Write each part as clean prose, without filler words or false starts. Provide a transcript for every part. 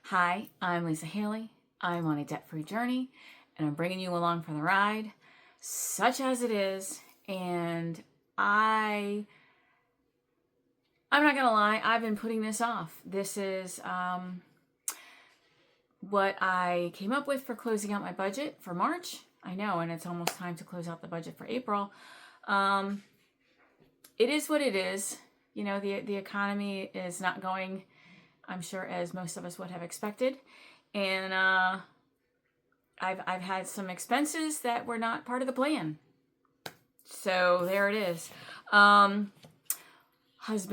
Hi, I'm Lisa Haley. I'm on a debt-free journey, and I'm bringing you along for the ride, such as it is. And I'm not gonna lie, I've been putting this off. This is what I came up with for closing out my budget for March. I know, and it's almost time to close out the budget for April. It is what it is. You know, the economy is not going, I'm sure, as most of us would have expected. And I've had some expenses that were not part of the plan. So there it is. Husband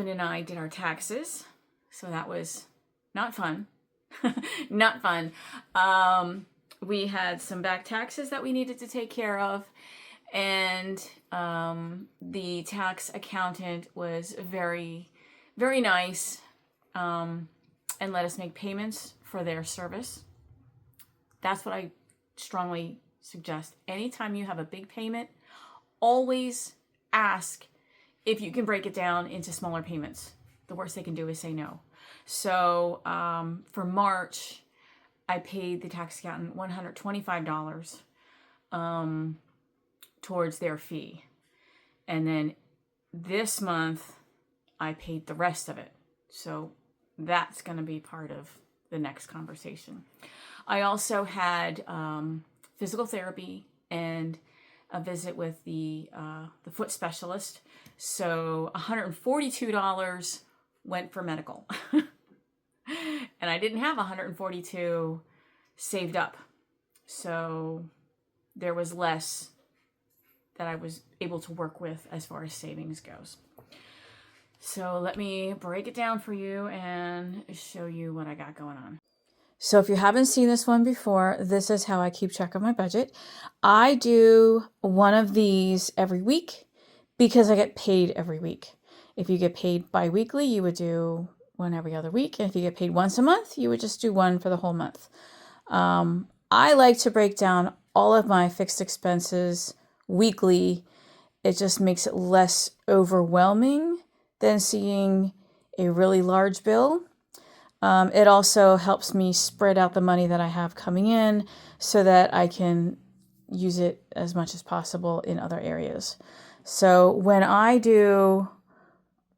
and I did our taxes. So that was not fun. Not fun. We had some back taxes that we needed to take care of. And the tax accountant was very, very nice and let us make payments for their service. That's what I strongly suggest. Anytime you have a big payment, always ask if you can break it down into smaller payments. The worst they can do is say no. So for March, I paid the tax accountant $125 towards their fee. And then this month, I paid the rest of it. So that's going to be part of the next conversation. I also had physical therapy and a visit with the foot specialist. So $142 went for medical. And I didn't have $142 saved up. So there was less that I was able to work with as far as savings goes. So let me break it down for you and show you what I got going on. So if you haven't seen this one before, this is how I keep track of my budget. I do one of these every week because I get paid every week. If you get paid bi-weekly, you would do one every other week. And if you get paid once a month, you would just do one for the whole month. I like to break down all of my fixed expenses weekly. It just makes it less overwhelming than seeing a really large bill. It also helps me spread out the money that I have coming in so that I can use it as much as possible in other areas. So when I do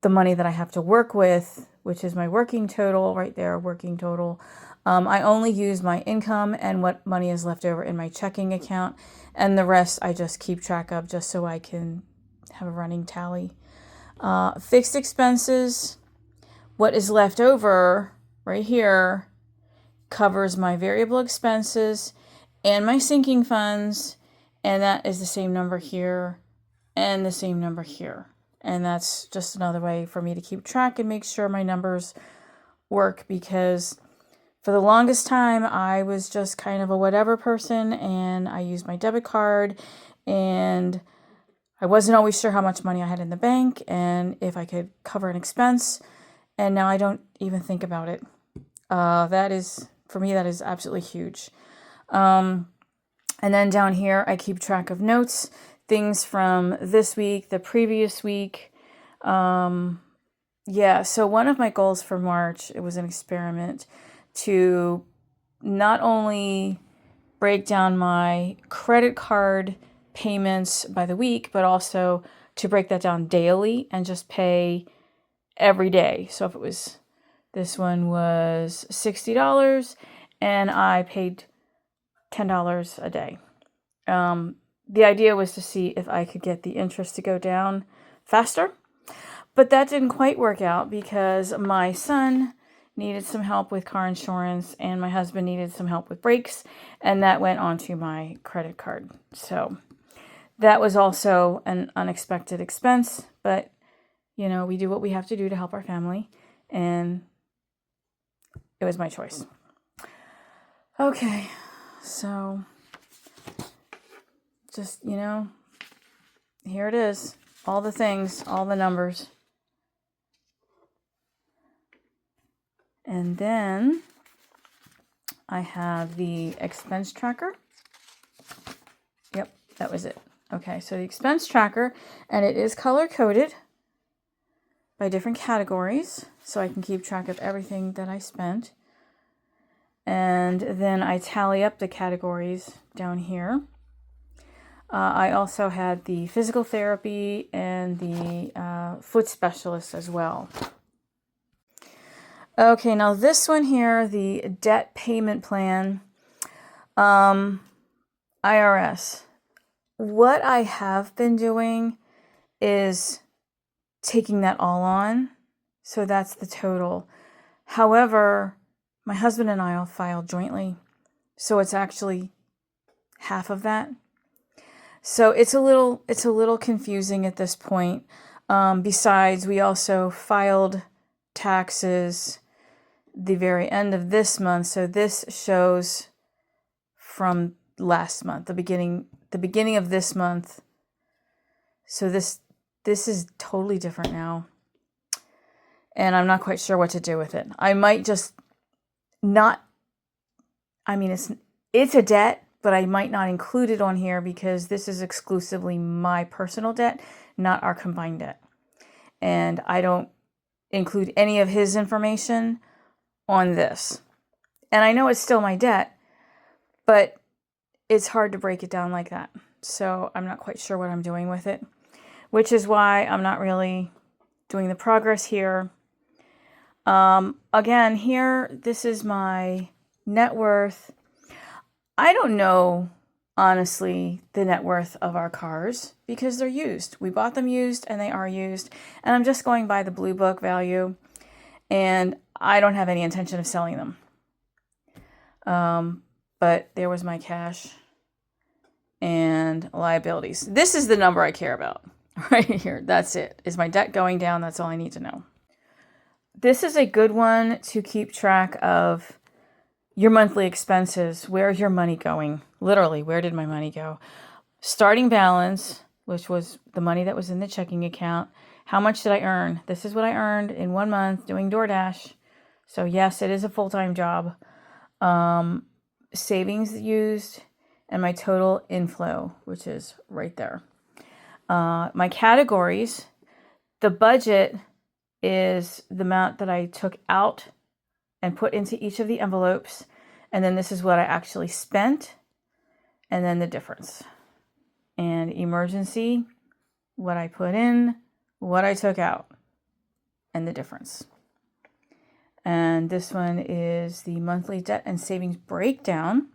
the money that I have to work with, which is my working total right there, working total, I only use my income and what money is left over in my checking account, and the rest I just keep track of just so I can have a running tally. Fixed expenses, what is left over right here covers my variable expenses and my sinking funds, and that is the same number here and the same number here. And that's just another way for me to keep track and make sure my numbers work, because for the longest time I was just kind of a whatever person, and I used my debit card, and I wasn't always sure how much money I had in the bank and if I could cover an expense. And now I don't even think about it. That is, for me, that is absolutely huge. And then down here, I keep track of notes, things from this week, the previous week. So one of my goals for March, it was an experiment to not only break down my credit card payments by the week, but also to break that down daily and just pay every day. So if it was, this one was $60 and I paid $10 a day. The idea was to see if I could get the interest to go down faster, but that didn't quite work out because my son needed some help with car insurance and my husband needed some help with brakes, and that went onto my credit card. So that was also an unexpected expense, but you know, we do what we have to do to help our family, and it was my choice. Okay, so just, you know, here it is. All the things, all the numbers. And then I have the expense tracker. Yep, that was it. Okay, so the expense tracker, and it is color-coded by different categories, so I can keep track of everything that I spent. And then I tally up the categories down here. I also had the physical therapy and the foot specialist as well. Okay, now this one here, the debt payment plan, IRS. What I have been doing is taking that all on. So that's the total. However, my husband and I all filed jointly. So it's actually half of that. So it's a little confusing at this point. Besides, we also filed taxes the very end of this month. So this shows from last month, the beginning of this month. So this is totally different now. And I'm not quite sure what to do with it. I might just not, I mean, it's a debt, but I might not include it on here because this is exclusively my personal debt, not our combined debt. And I don't include any of his information on this. And I know it's still my debt, but it's hard to break it down like that. So I'm not quite sure what I'm doing with it, which is why I'm not really doing the progress here. Again, here, this is my net worth. I don't know, honestly, the net worth of our cars because they're used. We bought them used and they are used. And I'm just going by the Blue Book value. And I don't have any intention of selling them. But there was my cash and liabilities. This is the number I care about right here. That's it. Is my debt going down? That's all I need to know. This is a good one to keep track of your monthly expenses. Where's your money going? Literally, where did my money go? Starting balance, which was the money that was in the checking account. How much did I earn? This is what I earned in 1 month doing DoorDash. So yes, it is a full-time job. Savings used and my total inflow, which is right there. My categories, the budget is the amount that I took out and put into each of the envelopes. And then this is what I actually spent. And then the difference. And emergency, what I put in, what I took out, and the difference. And this one is the monthly debt and savings breakdown.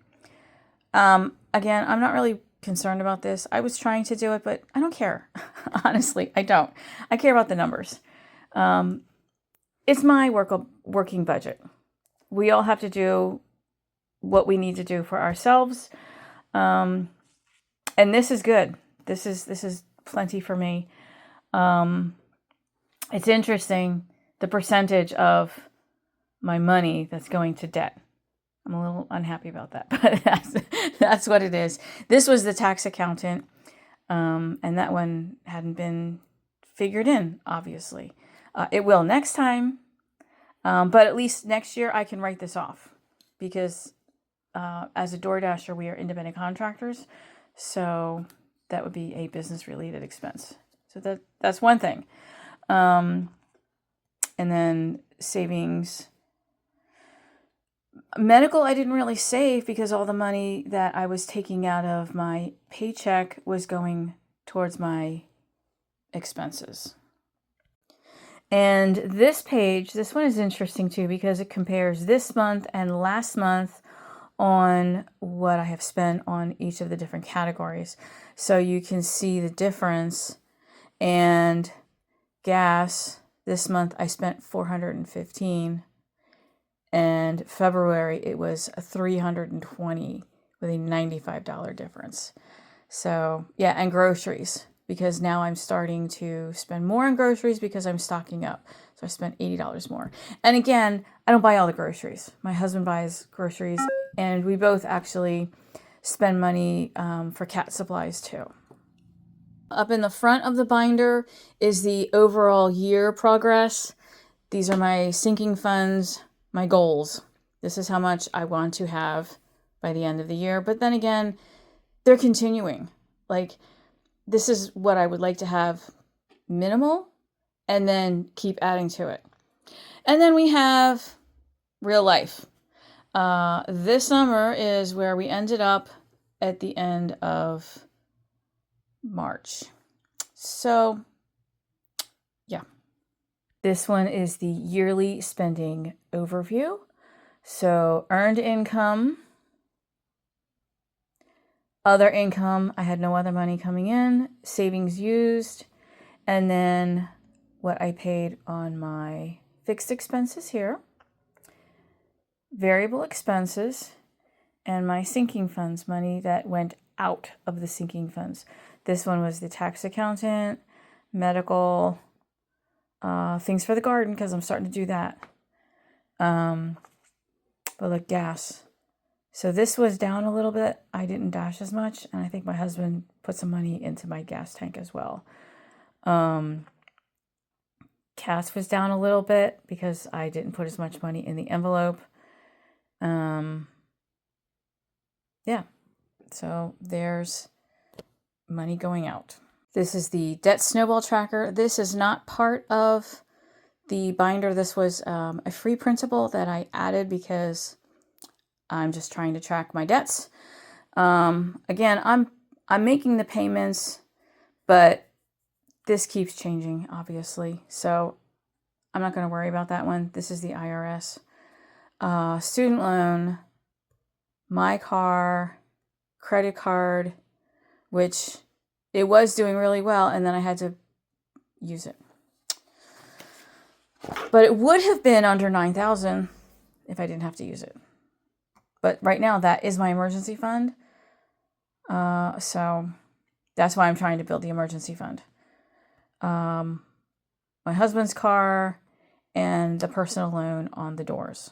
Again, I'm not really concerned about this. I was trying to do it, but I don't care. Honestly, I don't. I care about the numbers. It's my working budget. We all have to do what we need to do for ourselves. And this is good. This is plenty for me. It's interesting, the percentage of my money that's going to debt. I'm a little unhappy about that, but that's what it is. This was the tax accountant, and that one hadn't been figured in, obviously. It will next time, but at least next year I can write this off because as a DoorDasher, we are independent contractors, so that would be a business-related expense. So that's one thing. And then savings. Medical, I didn't really save because all the money that I was taking out of my paycheck was going towards my expenses. And this page, this one is interesting too because it compares this month and last month on what I have spent on each of the different categories. So you can see the difference. And gas, this month I spent $415. And February it was $320 with a $95 difference. So yeah, and groceries, because now I'm starting to spend more on groceries because I'm stocking up. So I spent $80 more. And again, I don't buy all the groceries. My husband buys groceries, and we both actually spend money for cat supplies too. Up in the front of the binder is the overall year progress. These are my sinking funds, my goals. This is how much I want to have by the end of the year. But then again, they're continuing. Like, this is what I would like to have minimal and then keep adding to it. And then we have real life. This number is where we ended up at the end of March. So, yeah. This one is the yearly spending overview. So, earned income, other income, I had no other money coming in, savings used, and then what I paid on my fixed expenses here, variable expenses, and my sinking funds money that went out of the sinking funds. This one was the tax accountant, medical, things for the garden because I'm starting to do that. But like gas. So this was down a little bit. I didn't dash as much, and I think my husband put some money into my gas tank as well. Cash was down a little bit because I didn't put as much money in the envelope. Yeah, so there's money going out. This is the debt snowball tracker. This is not part of the binder. This was a free printable that I added because I'm just trying to track my debts. Again, I'm making the payments, but this keeps changing, obviously. So I'm not going to worry about that one. This is the IRS. Student loan, my car, credit card, which it was doing really well, and then I had to use it. But it would have been under $9,000 if I didn't have to use it. But right now, that is my emergency fund. So that's why I'm trying to build the emergency fund. My husband's car and the personal loan on the doors.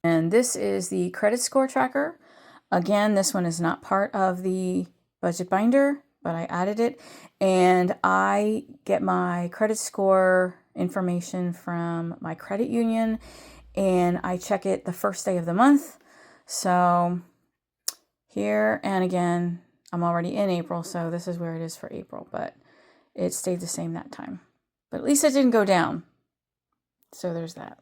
And this is the credit score tracker. Again, this one is not part of the budget binder, but I added it. And I get my credit score information from my credit union, and I check it the first day of the month. So here, and again, I'm already in April, so this is where it is for April, but it stayed the same that time. But at least it didn't go down. So there's that.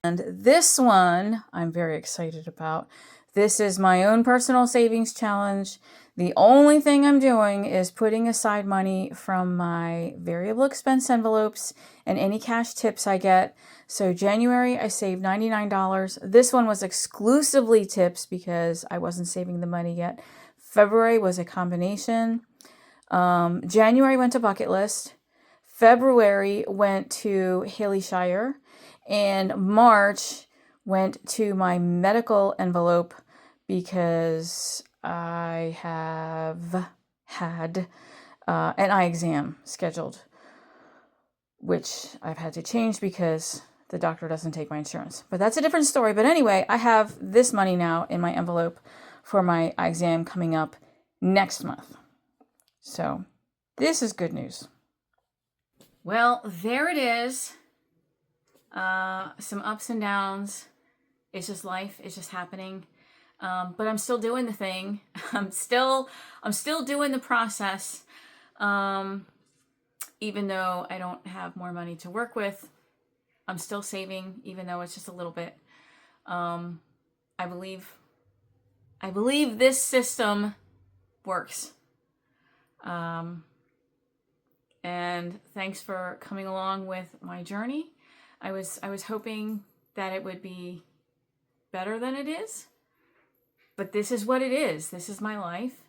And this one I'm very excited about. This is my own personal savings challenge. The only thing I'm doing is putting aside money from my variable expense envelopes and any cash tips I get. So January, I saved $99. This one was exclusively tips because I wasn't saving the money yet. February was a combination. January went to bucket list. February went to Haley Shire. And March went to my medical envelope because I have had an eye exam scheduled, which I've had to change because the doctor doesn't take my insurance. But that's a different story. But anyway, I have this money now in my envelope for my eye exam coming up next month. So this is good news. Well, there it is. Some ups and downs. It's just life. It's just happening. But I'm still doing the thing. I'm still doing the process. Even though I don't have more money to work with, I'm still saving, even though it's just a little bit. I believe this system works. And thanks for coming along with my journey. I was hoping that it would be better than it is, but this is what it is. This is my life,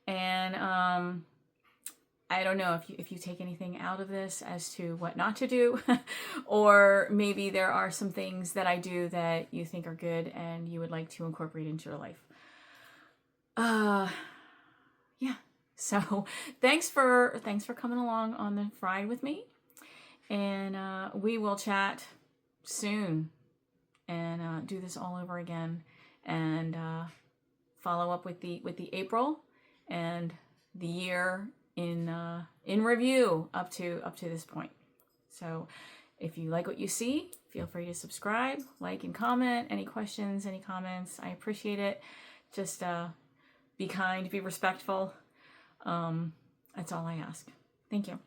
and I don't know if you take anything out of this as to what not to do, or maybe there are some things that I do that you think are good and you would like to incorporate into your life. Yeah. So thanks for coming along on the ride with me, and we will chat soon and do this all over again, and follow up with the April and the year in review up to this point. So if you like what you see, feel free to subscribe, like, and comment. Any questions, any comments, I appreciate it. Just be kind, be respectful. That's all I ask. Thank you.